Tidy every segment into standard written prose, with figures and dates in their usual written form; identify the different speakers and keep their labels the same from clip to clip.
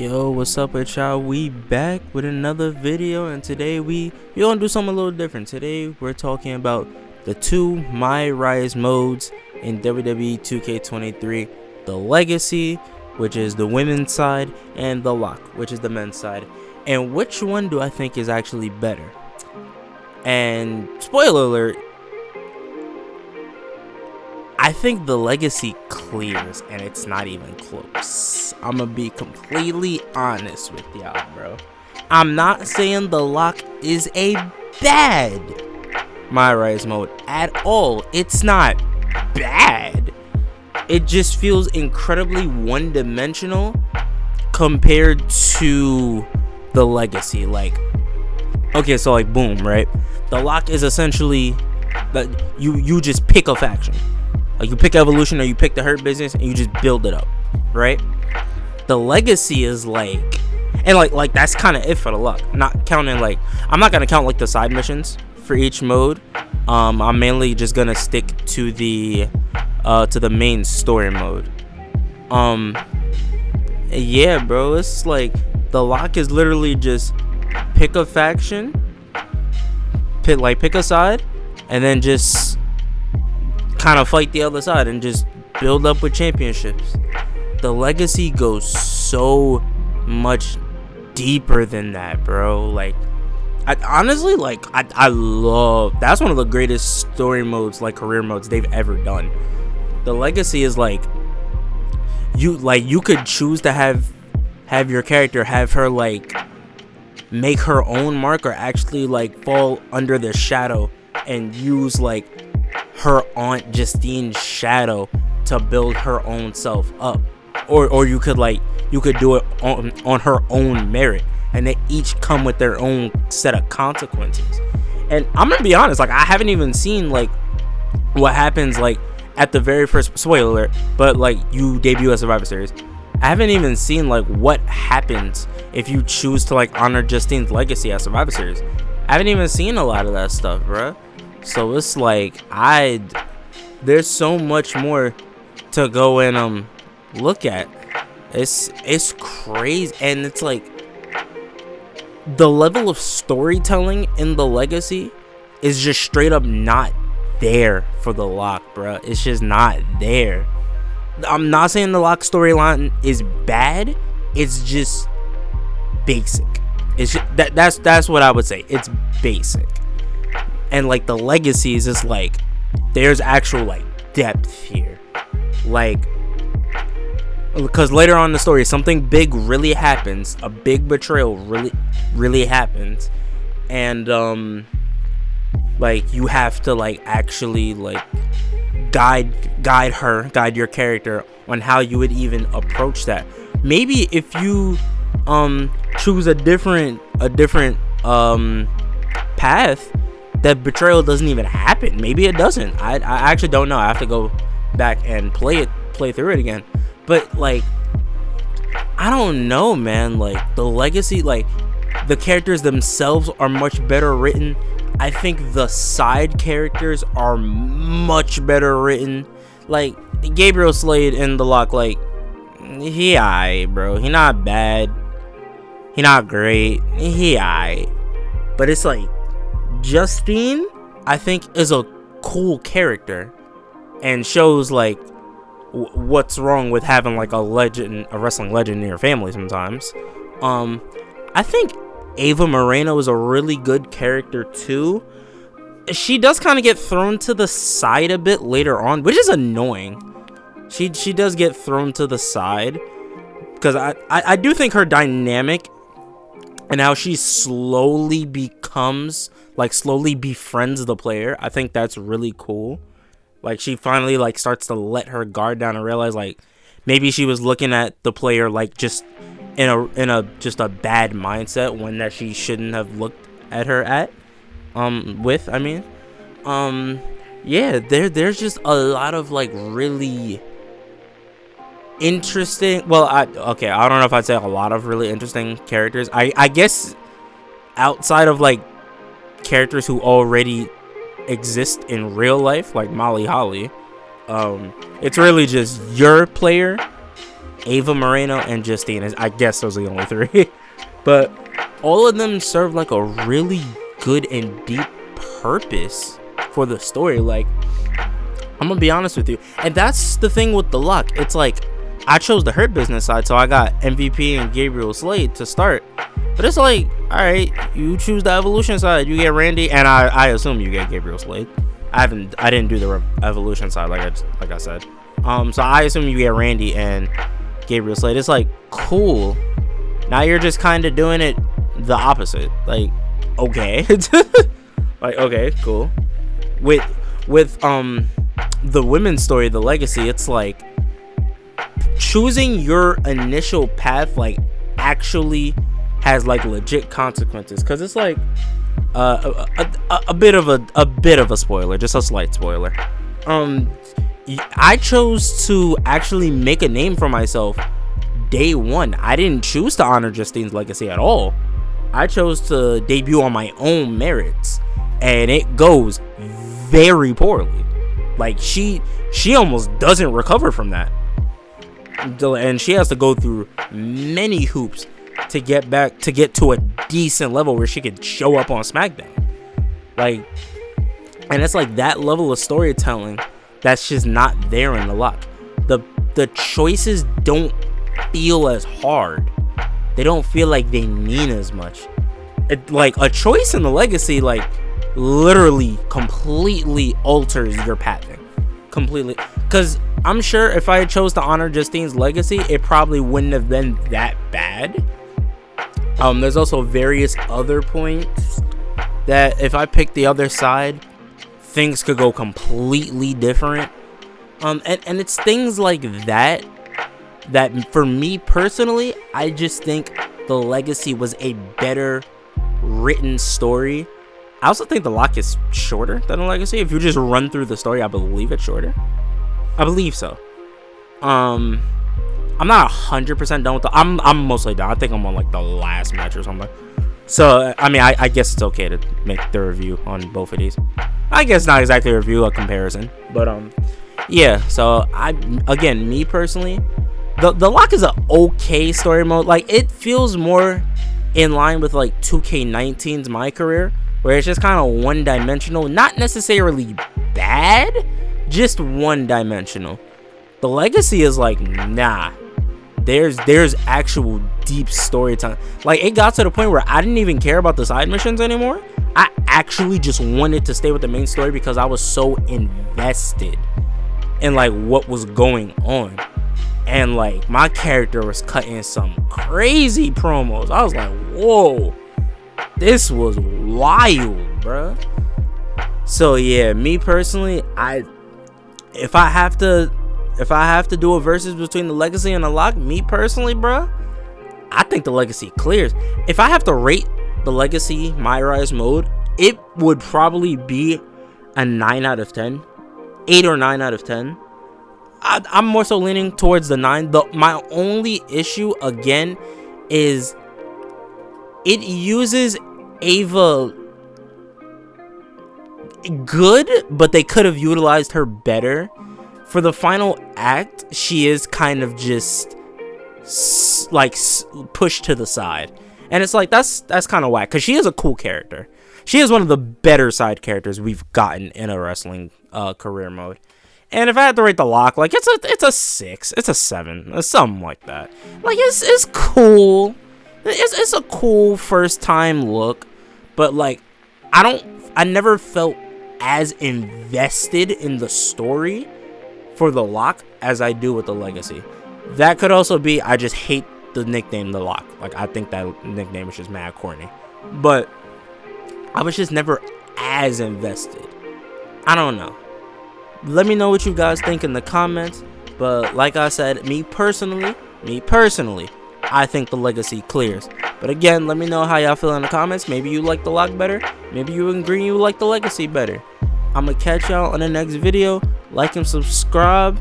Speaker 1: Yo, what's up with y'all? We back with another video, and today we gonna do something a little different. Today we're talking about the two MyRise modes in WWE 2K23, the Legacy, which is the women's side, and the Lock, which is the men's side. And which one do I think is actually better? And spoiler alert, I think the Legacy clears, and it's not even close. I'm gonna be completely honest with y'all, bro. I'm not saying the Lock is a bad MyRise mode at all. It's not bad. It just feels incredibly one-dimensional compared to the Legacy. Like, okay, so like, boom, right? The Lock is essentially that you just pick a faction. Like, you pick Evolution or you pick the Hurt Business and you just build it up, right? The Legacy is like, and like that's kind of it for the Luck. Not counting, like, I'm not gonna count like the side missions for each mode. I'm mainly just gonna stick to the main story mode. Yeah, bro, it's like the Lock is literally just pick a faction, pick a side, and then just kind of fight the other side and just build up with championships. The Legacy goes so much deeper than that, bro. Like, I honestly, like, I love, that's one of the greatest story modes, like career modes they've ever done. The Legacy is like you could choose to have your character have her like make her own mark, or actually like fall under the shadow and use like her Aunt Justine's shadow to build her own self up, or you could do it on her own merit, and they each come with their own set of consequences. And I'm gonna be honest, like, I haven't even seen like what happens like at the very first, spoiler alert, but like you debut a Survivor Series. I haven't even seen like what happens if you choose to like honor Justine's legacy at Survivor Series. I haven't even seen a lot of that stuff, bruh. So it's like there's so much more to go and look at. It's crazy, and it's like the level of storytelling in the Legacy is just straight up not there for the Lock, bruh. It's just not there. I'm not saying the Lock storyline is bad. It's just basic. It's just, that's what I would say. It's basic. And like the Legacy is just like there's actual like depth here, like, because later on in the story something big really happens, a big betrayal really happens, and like you have to like actually like guide your character on how you would even approach that. Maybe if you choose a different path, that betrayal doesn't even happen. Maybe it doesn't. I actually don't know. I have to go back and play through it again. But like, I don't know, man. Like the Legacy, like the characters themselves are much better written. I think the side characters are much better written. Like Gabriel Slade in the Lock, like, he aight, bro. He not bad. He not great. He aight. But it's like Justine, I think, is a cool character and shows like what's wrong with having like a wrestling legend in your family sometimes. I think Ava Moreno is a really good character too. She does kind of get thrown to the side a bit later on, which is annoying. She does get thrown to the side because I do think her dynamic and how she slowly befriends the player, I think that's really cool. Like, she finally like starts to let her guard down and realize like maybe she was looking at the player like just in a just a bad mindset, one that she shouldn't have looked at her with. I mean, yeah, there's just a lot of like really interesting, well, I don't know if I'd say a lot of really interesting characters. I guess outside of like characters who already exist in real life, like Molly Holly, it's really just your player Ava Moreno, and Justine. I guess those are the only three. But all of them serve like a really good and deep purpose for the story. Like, I'm gonna be honest with you, and that's the thing with the lock. It's like, I chose the Hurt Business side, so I got MVP and Gabriel Slade to start. But it's like, alright, you choose the Evolution side, you get Randy, and I assume you get Gabriel Slade. I didn't do the Evolution side like I said. So I assume you get Randy and Gabriel Slade. It's like, cool. Now you're just kind of doing it the opposite. Like, okay. Like, okay, cool. With the women's story, the Legacy, it's like choosing your initial path like actually has like legit consequences, because it's like a bit of a spoiler, just a slight spoiler. I chose to actually make a name for myself day one. I didn't choose to honor Justine's legacy at all. I chose to debut on my own merits, and it goes very poorly. Like, she almost doesn't recover from that, and she has to go through many hoops to get to a decent level where she could show up on SmackDown. Like, and it's like that level of storytelling that's just not there in the lock. The choices don't feel as hard. They don't feel like they mean as much. Like, a choice in the Legacy, like, literally completely alters your pathing. Completely. Because I'm sure if I chose to honor Justine's legacy, it probably wouldn't have been that bad. There's also various other points that if I pick the other side, things could go completely different. And it's things like that for me personally, I just think the Legacy was a better written story. I also think the lock is shorter than the Legacy. If you just run through the story, I believe it's shorter. I believe so. I'm not 100% done with I'm mostly done. I think I'm on like the last match or something. So I mean, I guess it's okay to make the review on both of these. I guess not exactly a review, a comparison, but yeah. So again, me personally, the lock is an okay story mode. Like, it feels more in line with like 2K19's My Career, where it's just kind of one-dimensional, not necessarily bad, just one-dimensional. The Legacy is like, nah, there's actual deep storytelling. Like, it got to the point where I didn't even care about the side missions anymore. I actually just wanted to stay with the main story because I was so invested in like what was going on. And like, my character was cutting some crazy promos. I was like, whoa, this was wild, bruh. So yeah, me personally, if I have to do a versus between the Legacy and the lock, me personally, bruh, I think the Legacy clears. If I have to rate the Legacy MyRise mode, it would probably be a 9 out of 10, 8 or 9 out of 10. I'm more so leaning towards the 9. My only issue again is it uses Ava good, but they could have utilized her better. For the final act, she is kind of just like pushed to the side, and it's like that's kind of whack, because she is a cool character. She is one of the better side characters we've gotten in a wrestling career mode. And if I had to rate the lock, like, it's a 6, it's a 7, something like that. Like, it's cool. It's a cool first time look, but like, I never felt as invested in the story for the lock as I do with the Legacy. That could also be I just hate the nickname the lock. Like, I think that nickname is just mad corny, but I was just never as invested. I don't know. Let me know what you guys think in the comments. But like I said, me personally, I think the Legacy clears. But again, let me know how y'all feel in the comments. Maybe you like the lock better. Maybe you agree you like the Legacy better. I'm gonna catch y'all on the next video. Like and subscribe.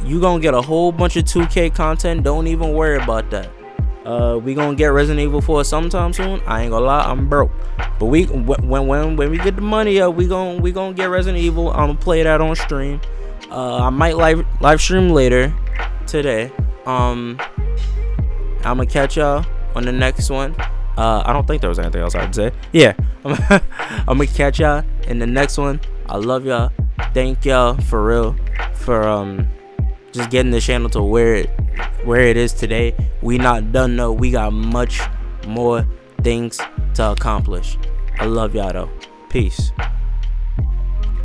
Speaker 1: You gonna get a whole bunch of 2K content. Don't even worry about that. We gonna get Resident Evil 4 sometime soon. I ain't gonna lie, I'm broke. But when we get the money up, we gonna get Resident Evil. I'm gonna play that on stream. I might live stream later today. I'ma catch y'all on the next one. I don't think there was anything else I'd say. Yeah, I'm gonna catch y'all in the next one. I love y'all. Thank y'all for real for just getting the channel to where it is today. We not done though. We got much more things to accomplish. I love y'all though. Peace.